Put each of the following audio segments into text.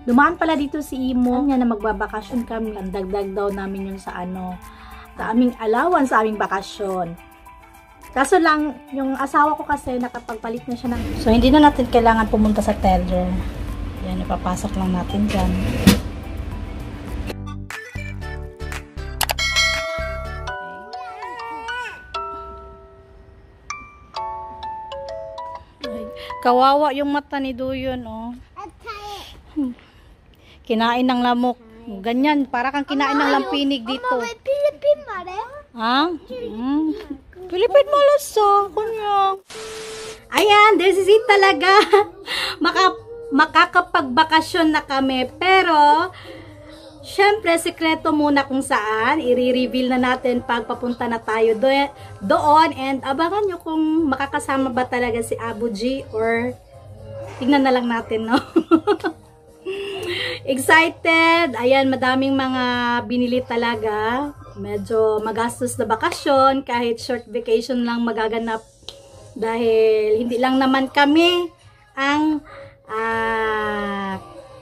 Dumaan pala dito si Imo niya na magbabakasyon kami. Ang dagdag daw namin yun sa sa aming allowance, sa aming bakasyon. Kaso lang, yung asawa ko kasi nakapagpalit na siya ng... So, hindi na natin kailangan pumunta sa teller. Yan, ipapasok lang natin dyan. Kawawa yung mata ni Duyon, oh. Kinain ng lamok. Ganyan, para kang kinain ng lampinig dito. Mama, may Philippine mare? Ha? Philippine malasa. Kunya. Ayan, this is it talaga. Makakapagbakasyon na kami. Pero, syempre, sekreto muna kung saan. I-reveal na natin pag papunta na tayo doon. And abangan nyo kung makakasama ba talaga si Abu G or tignan na lang natin, no? Excited. Ayan, madaming mga binili talaga. Medyo magastos na bakasyon. Kahit short vacation lang magaganap. Dahil hindi lang naman kami ang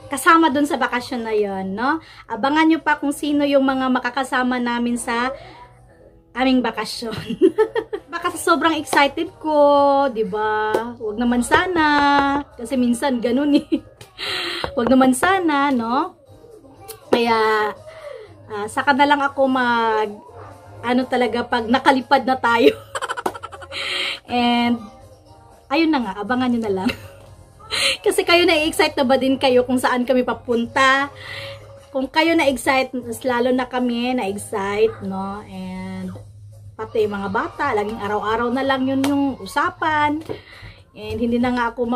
kasama dun sa bakasyon na yon, no? Abangan nyo pa kung sino yung mga makakasama namin sa aming bakasyon. Baka sobrang excited ko, 'di ba? Huwag naman sana kasi minsan ganun eh. Huwag naman sana, no? Kaya saka na lang ako talaga pag nakalipad na tayo. And ayun na nga, abangan nyo na lang. Kasi kayo na-excite na ba din kayo kung saan kami papunta? Kung kayo na-excite, mas lalo na kami na-excite, no? And pati mga bata, laging araw-araw na lang yun yung usapan. And hindi na nga ako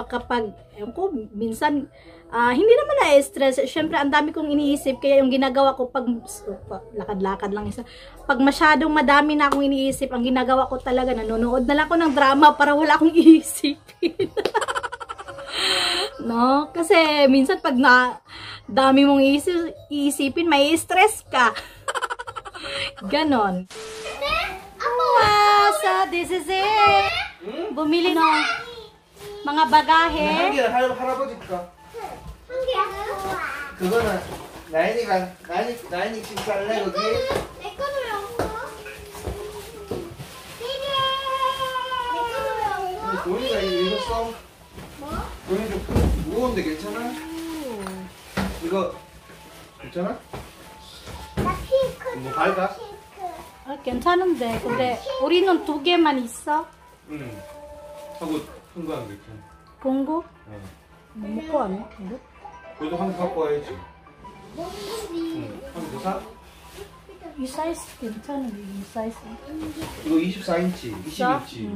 minsan, hindi naman na-stress. Siyempre, ang dami kong iniisip. Kaya yung ginagawa ko pag lakad-lakad lang isa. Pag masyadong madami na akong iniisip, ang ginagawa ko talaga, nanonood na lang ako ng drama para wala akong iisipin. No? Kasi minsan pag dami mong iisipin, may stress ka. Ganon. So, this is it. Bumili ng mga bagahe. 그거는 나인이 지금 살래 거기? 내 거도요. 도현이가 이거 써? 뭐? 도현이 좀 무거운데 괜찮아? 이거 괜찮아? 나 핑크. 뭐 밝아? 괜찮은데. 근데 우리는 2개만 있어. 응. 하고 흥부하면 돼. 공구? 응. 뭐 먹고 안 먹고? 그래도 한 개 갖고 와야지. 뭔지. 한 개 더 사? 이 사이즈 괜찮은데, 이 사이즈. 이거 24인치, 20인치.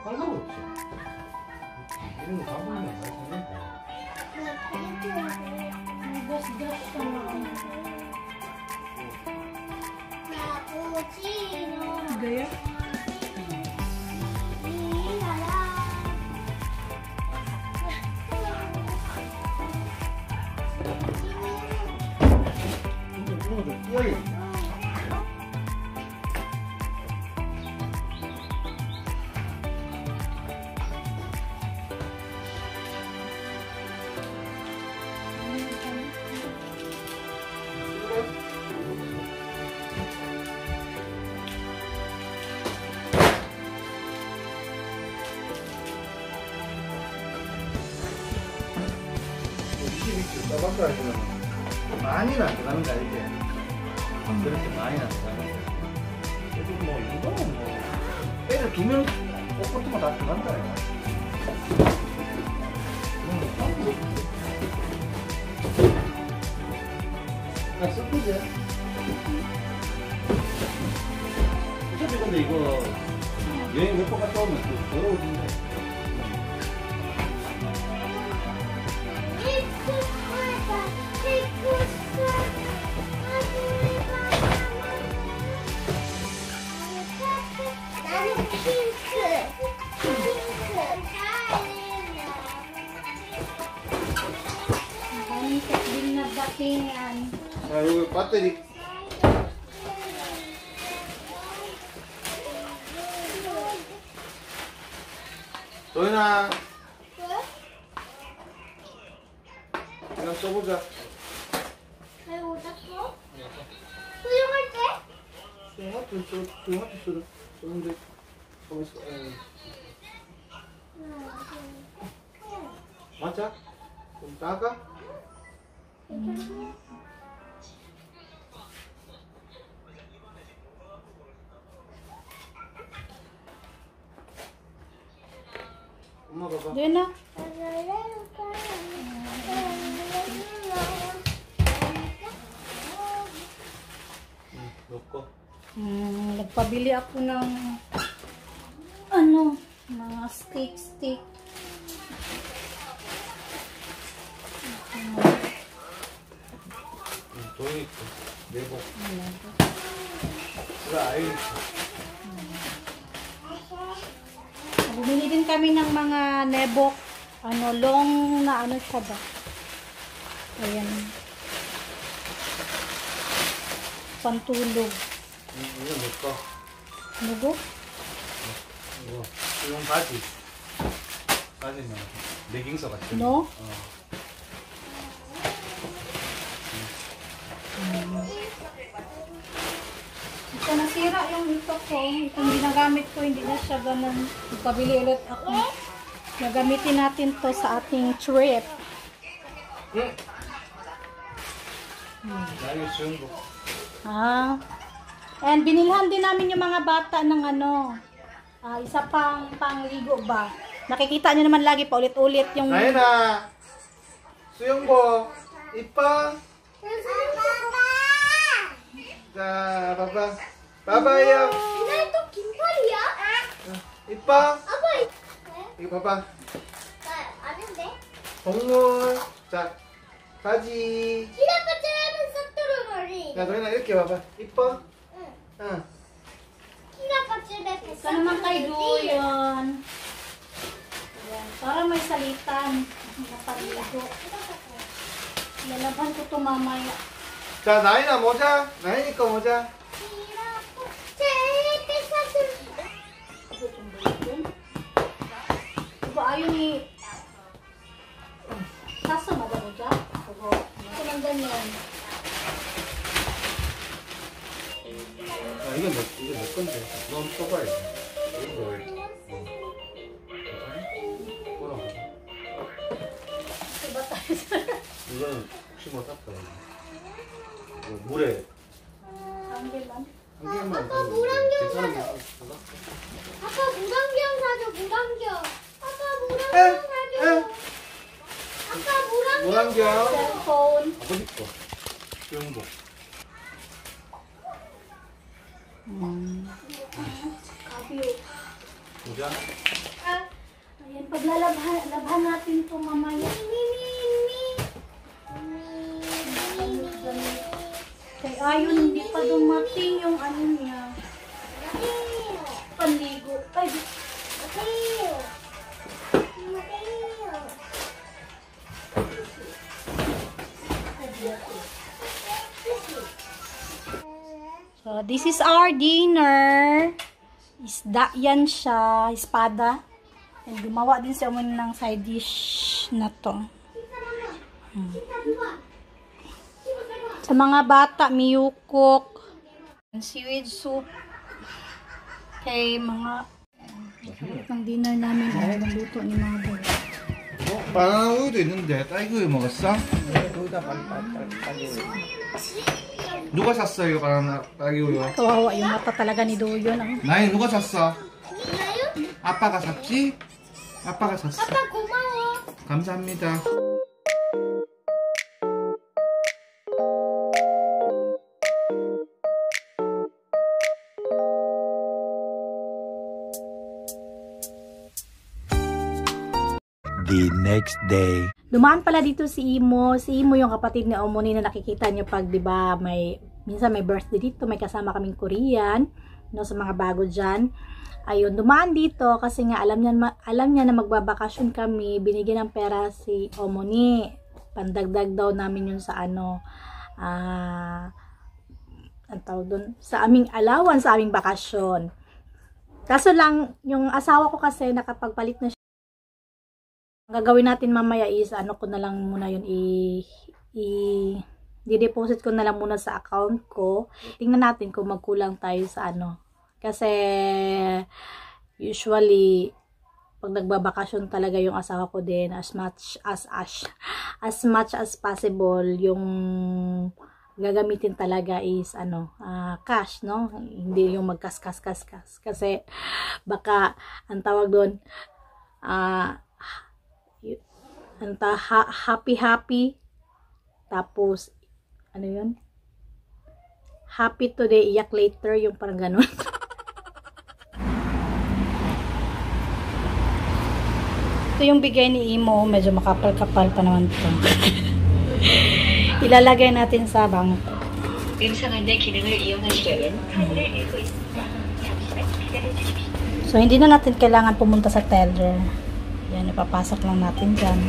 상관없지. 이런 거 다 보면 안 Gaya? 많이는 안 들어가는 거 알지? 그렇게 많이는 안 들어가는 거. 그래도 뭐 이거는 뭐 애를 2명 옷부터만 다 들어간다. 섞이지? 어차피 근데 이거 여행 몇 번 갔다 오면 또 더러워진다. datingan. 자, 이거 배터리. 도현아, 왜? 그냥 써보자. 왜 오셨어? 수영할 때? 조용하게 쓰는데 가만 있어. 맞아? 좀 작아? 엄마 봐봐. Doon na. 너 거. Nagpabili ako ng ano, mga stick. 조용히 있어. 내복. 그래, 아이. Bumili din kami ng mga nebok, ano, long na ano siya ba? Ayan. Pantulog. 이거 내 거. Nugo? 이거 수영 바지. 바지는 레깅스 같은. No? Ito nasira yung ito ko. Itong ginagamit ko, hindi na siya ganun. Pabili ulit ako. Gagamitin natin to sa ating trip. 나중에 수영복. Ah. And binilhan din namin yung mga bata ng ano. Isa pang pangligo ba. Nakikita nyo naman lagi pa ulit-ulit yung... 나연아, 수영복 이뻐? 자, 봐봐. 봐봐요. 나 또 긴팔이야? 이뻐? 아빠 이거 봐봐. 나 아는데? 동물. 자, 바지. 키라파처럼 싹두루 머리. 야, 너희나 이렇게 봐봐. 이뻐? 응. 응. 키라파처럼 Ito naman kay Doyon. Ayan. Para may salitan. Napaligo. Lalaban ko to mamaya. 자, 나연아 모자. 나연이 거 모자. Diba ayaw ni... Sasama ba mo dyan? Ito lang ganyan. 이건 내 건데. 넌 써봐야 돼. 이거 왜? 뭐라고? Diba tayo sa... 이거는 혹시 못 샀다. 이거 물에 Angel lang. 한 개만. 아빠 물안경 괜찮은 사줘. 거 사다. 아빠 물안경 사줘. 물안경. 아빠 물안경 사줘. 아빠 물안경. 물안경. Cellphone. 아버지 거. 수영복. Kabyo. 모자. Ayan, paglalabhan natin ito mamaya. Kay Ayon, hindi pa dumating yung ano niya. Panligo. Ay, so, this is our dinner. Isda yan siya. Espada. And gumawa din siya muna ng side dish na to. Sa mga bata, miyukok. Seaweed soup. Kay mga ng dinner namin. Ang luto ni Mother. 바나나 우유도 있는데 딸기 우유 먹었어? 누가 샀어 이거 바나나 딸기 우유? Kawawa yung mata talaga ni Doyon. 나이 누가 샀어? 나요? 아빠가 샀지? 아빠가 샀어. 아빠 고마워. 감사합니다. The next day. Dumaan pala dito si Imo. Si Imo yung kapatid ni Omoni na nakikita niyo pag 'di ba minsan may birthday dito, may kasama kaming Korean, no, sa mga bago diyan. Ayun, dumaan dito kasi nga alam niya na magbabakasyon kami. Binigyan ng pera si Omoni. Pandagdag daw namin yun sa ano, ang tawag doon, sa aming allowance, sa aming bakasyon. Kaso lang, yung asawa ko kasi nakapagpalit na siya Gagawin natin mamaya is, ano ko na lang muna yun, di-deposit ko na lang muna sa account ko. Tingnan natin kung magkulang tayo sa ano. Kasi, usually, pag nagbabakasyon talaga yung asawa ko din, as much as possible, yung gagamitin talaga is, cash, no? Hindi yung magkas-kas. Kasi, baka, ang tawag doon, happy, tapos, ano yun? Happy today, iyak later, yung parang ganun. Ito yung bigay ni Imo, medyo makapal-kapal pa naman ito. Ilalagay natin sa bangko. So, hindi na natin kailangan pumunta sa teller. Yan, ipapasok lang natin dyan.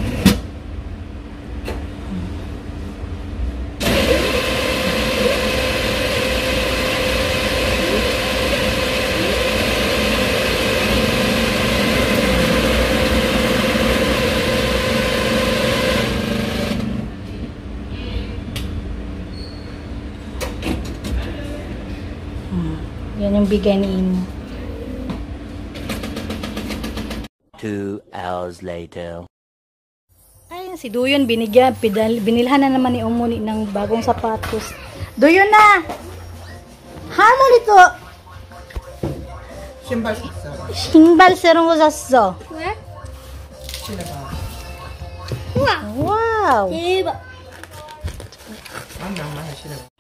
Yan yung bigay ni Imo. 2 hours later. Ay, si Duyon binilhan na naman ni Umuni ng bagong sapatos. Duyon na! Hano nito? Shimbal serong mo sasso. 왜? Wow! 대박. 난 낭만을 싫어.